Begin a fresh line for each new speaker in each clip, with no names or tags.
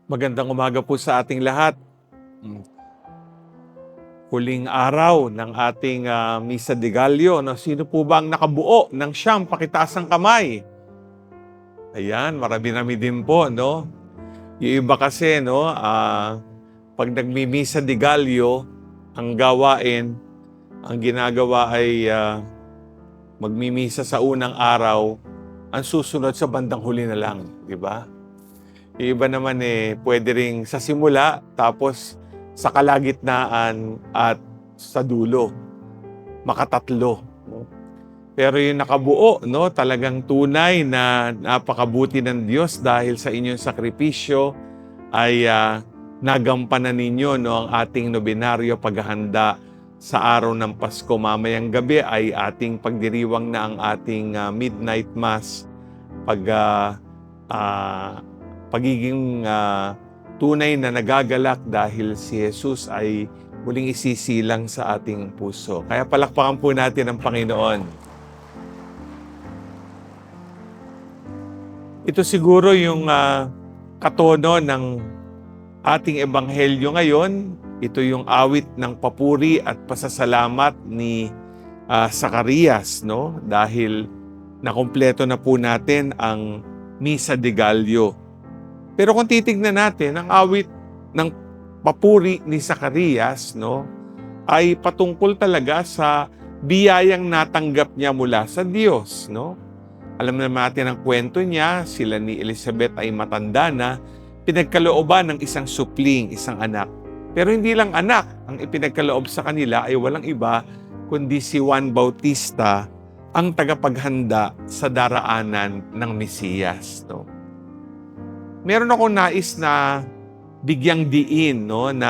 Magandang umaga po sa ating lahat. Hmm, Huling araw ng ating Misa de Gallo. No? Sino po ba ang nakabuo ng siyam? Pakitaas ang kamay. Ayan, marami-rami din po, no? Yung iba kasi, no, pag nagmimisa de Gallo, ang gawain, ang ginagawa ay magmimisa sa unang araw, ang susunod sa bandang huli na lang, di ba? Yung iba naman pwede ring sa simula, tapos sa kalagitnaan at sa dulo. Makatatlo. No? Pero yung nakabuo, no, talagang tunay na napakabuti ng Diyos dahil sa inyong sakripisyo ay nagampanan ninyo, no, ang ating nobinaryo paghahanda sa araw ng Pasko. Mamayang gabi ay ating pagdiriwang na ang ating midnight mass pagiging tunay na nagagalak dahil si Jesus ay muling isisilang sa ating puso. Kaya palakpakan po natin ang Panginoon. Ito siguro yung katono ng ating ebanghelyo ngayon. Ito yung awit ng papuri at pasasalamat ni Zacarias, no? Dahil nakumpleto na po natin ang Misa de Gallo. Pero kung titignan natin, ang awit ng papuri ni Zacarias, no, ay patungkol talaga sa biyayang natanggap niya mula sa Diyos, no? Alam naman natin ang kwento niya, sila ni Elizabeth ay matanda na, pinagkalooban ng isang supling, isang anak. Pero hindi lang anak, ang ipinagkaloob sa kanila ay walang iba, kundi si Juan Bautista, ang tagapaghanda sa daraanan ng Mesiyas, no? Meron akong nais na bigyang diin, no, na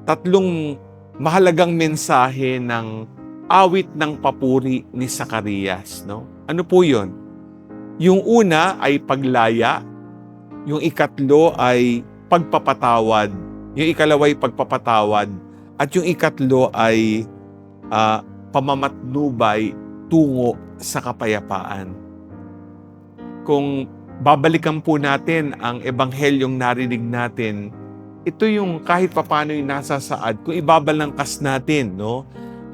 tatlong mahalagang mensahe ng awit ng papuri ni Zacarias, no? Ano po 'yon? Yung una ay paglaya, yung ikatlo ay pagpapatawad, yung ikalawa ay pagpapatawad, at yung ikatlo ay pamamatnubay tungo sa kapayapaan. Kung babalikan po natin ang ebanghelyong narinig natin, ito yung kahit papano yung nasasaad, kung ibabalangkas natin, no,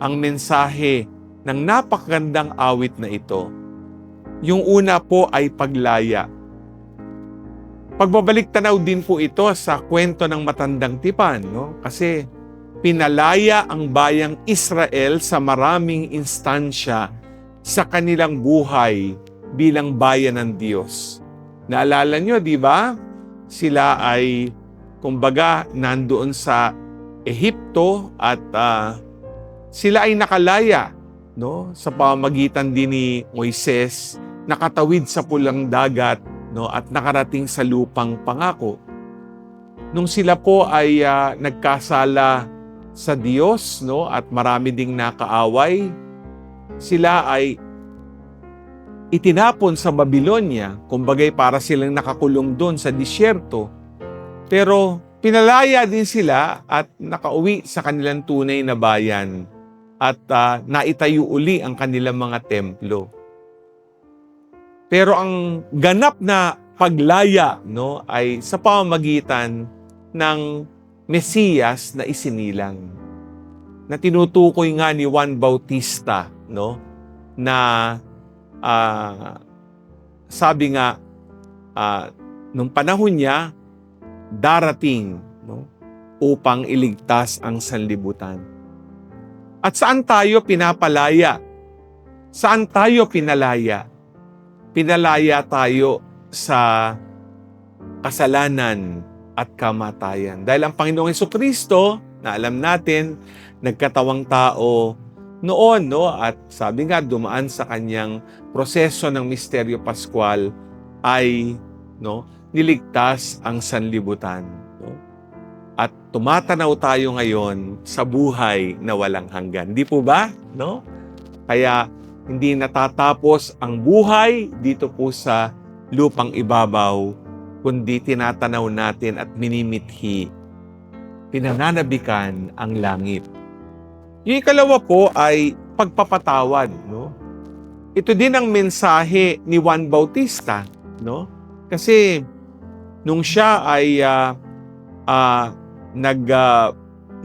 ang mensahe ng napakagandang awit na ito. Yung una po ay paglaya. Pagbabalik tanaw din po ito sa kwento ng matandang tipan, no? Kasi pinalaya ang bayang Israel sa maraming instansya sa kanilang buhay bilang bayan ng Diyos. Naalala nyo, di ba? Sila ay, kumbaga, nandoon sa Ehipto at sila ay nakalaya, no, sa pamamagitan din ni Moises, nakatawid sa pulang dagat, no, at nakarating sa lupang pangako. Nung sila po ay nagkasala sa Diyos, no, at marami ding nakaaway, sila ay itinapon sa Babylonia, kumbagay para silang nakakulong doon sa disyerto. Pero pinalaya din sila at nakauwi sa kanilang tunay na bayan at naitayo uli ang kanilang mga templo. Pero ang ganap na paglaya, no, ay sa pamamagitan ng Mesiyas na isinilang. Na tinutukoy nga ni Juan Bautista, no, na sabi nga nung panahon niya darating, no, upang iligtas ang sanlibutan. At saan tayo pinapalaya? Saan tayo pinalaya? Pinalaya tayo sa kasalanan at kamatayan. Dahil ang Panginoong Jesucristo, na alam natin, nagkatawang tao noon, no? At sabi nga, dumaan sa kanyang proseso ng misteryo Pascual ay, no, niligtas ang sanlibutan. No? At tumatanaw tayo ngayon sa buhay na walang hanggan. Di po ba? No? Kaya hindi natatapos ang buhay dito po sa lupang ibabaw, kundi tinatanaw natin at minimithi, pinananabikan ang langit. Yung ikalawa po ay pagpapatawad, no? Ito din ang mensahe ni Juan Bautista, no? Kasi nung siya ay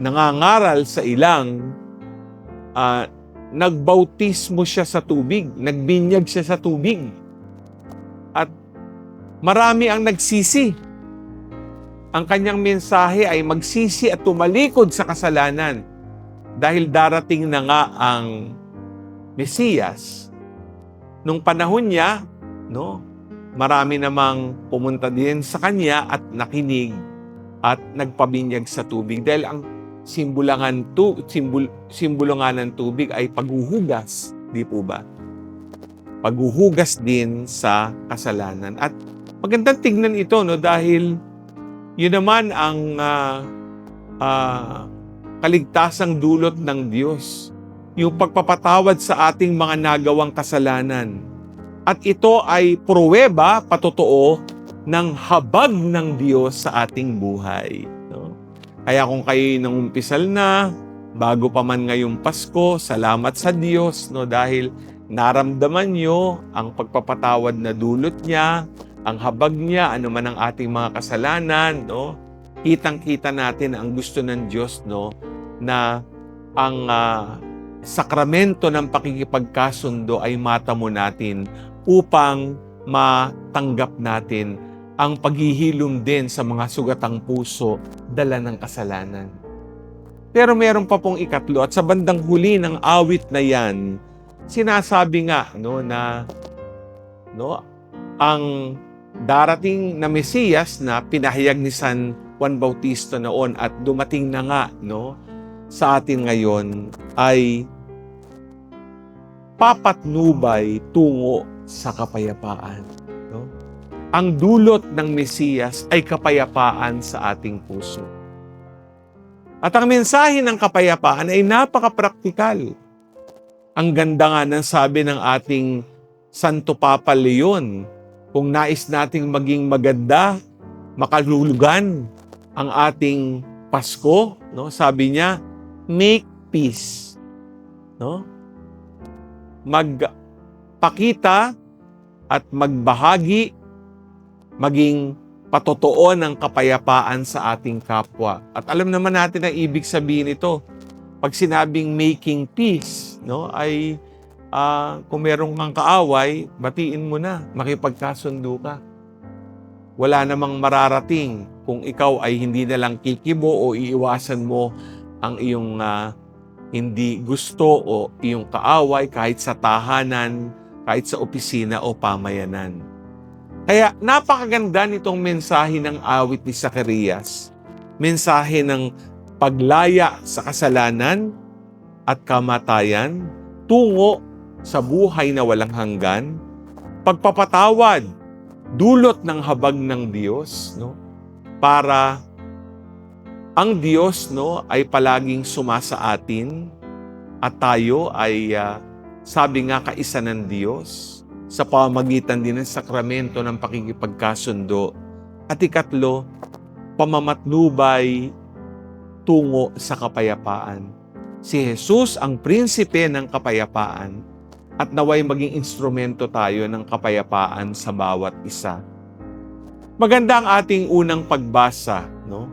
nangangaral sa ilang, nagbautismo siya sa tubig, nagbinyag siya sa tubig. At marami ang nagsisi. Ang kanyang mensahe ay magsisi at tumalikod sa kasalanan dahil darating na nga ang Mesiyas. Nung panahon niya, no, marami namang pumunta din sa kanya at nakinig at nagpabinyag sa tubig dahil ang simbolo nga ng tubig ay paghuhugas, di po ba? Paghuhugas din sa kasalanan. At magandang tignan ito, no, dahil yun naman ang kaligtasang dulot ng Diyos, yung pagpapatawad sa ating mga nagawang kasalanan. At ito ay pruweba, patotoo, ng habag ng Diyos sa ating buhay. No? Kaya kung kayo nangumpisal na, bago pa man ngayong Pasko, salamat sa Diyos, no? Dahil naramdaman nyo ang pagpapatawad na dulot niya, ang habag niya, ano man ang ating mga kasalanan, no? Kitang-kita natin ang gusto ng Diyos, no, na ang sakramento ng pakikipagkasundo ay matamo natin upang matanggap natin ang paghihilom din sa mga sugatang puso, dala ng kasalanan. Pero meron pa pong ikatlo, at sa bandang huli ng awit na yan, sinasabi nga, no, na ang darating na Mesiyas na pinahayag ni San Juan Bautista noon at dumating na nga, no, sa atin ngayon ay papatnubay tungo sa kapayapaan. No? Ang dulot ng Mesiyas ay kapayapaan sa ating puso. At ang mensahe ng kapayapaan ay napaka-praktikal. Ang ganda nga ng sabi ng ating Santo Papa Leon, kung nais nating maging maganda, makalulugan ang ating Pasko, no? Sabi niya, make peace. No? Magpakita at magbahagi, maging patotoo ng kapayapaan sa ating kapwa. At alam naman natin ang ibig sabihin ito. Pag sinabing making peace, no, ay kung merong kang kaaway, batiin mo na, makipagkasundo ka. Wala namang mararating kung ikaw ay hindi na lang kikibo o iiwasan mo ang iyong hindi gusto o iyong kaaway kahit sa tahanan, kahit sa opisina o pamayanan. Kaya napakaganda nitong mensahe ng awit ni Zacarias. Mensahe ng paglaya sa kasalanan at kamatayan tungo sa buhay na walang hanggan, pagpapatawad, dulot ng habag ng Diyos, no? Para ang Diyos, no, ay palaging sumasa atin at tayo ay sabi nga kaisa ng Diyos sa pamamagitan din ng sakramento ng pakikipagkasundo. At ikatlo, pamamatnubay tungo sa kapayapaan. Si Jesus ang prinsipe ng kapayapaan at naway maging instrumento tayo ng kapayapaan sa bawat isa. Maganda ang ating unang pagbasa, no?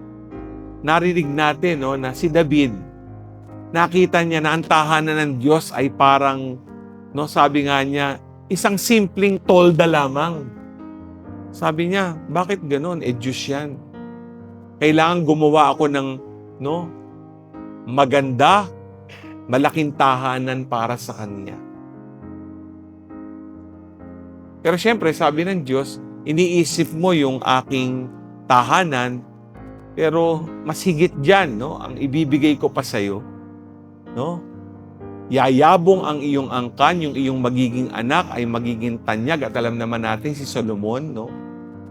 Narinig natin, no, na si David, nakita niya na ang tahanan ng Diyos ay parang, no, sabi nga niya, isang simpleng tolda lamang. Sabi niya, bakit ganon? Diyos yan. Kailangan gumawa ako ng, no, maganda, malaking tahanan para sa Kanya. Pero siyempre, sabi ng Diyos, iniisip mo yung aking tahanan, pero mas higit dyan, no, ang ibibigay ko pa sa'yo. No? Yayabong ang iyong angkan, yung iyong magiging anak ay magiging tanyag. At alam naman natin si Solomon, no,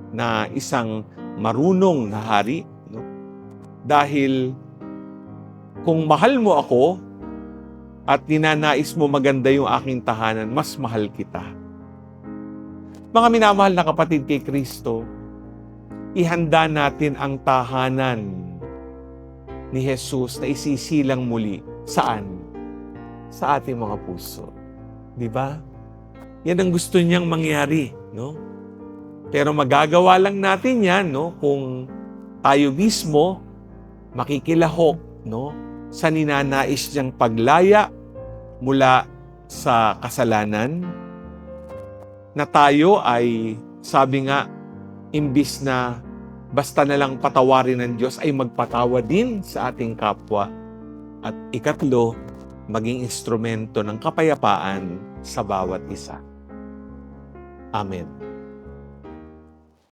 na isang marunong na hari. No? Dahil kung mahal mo ako at ninanais mo maganda yung aking tahanan, mas mahal kita. Mga minamahal na kapatid kay Kristo, ihanda natin ang tahanan ni Jesus na isisilang muli. Saan? Sa ating mga puso. Di ba? Yan ang gusto niyang mangyari, no? Pero magagawa lang natin yan, no, kung tayo mismo makikilahok, no, sa ninanais niyang paglaya mula sa kasalanan, na tayo ay, sabi nga, imbis na basta na lang patawarin ng Diyos, ay magpatawa din sa ating kapwa. At ikatlo, maging instrumento ng kapayapaan sa bawat isa. Amen.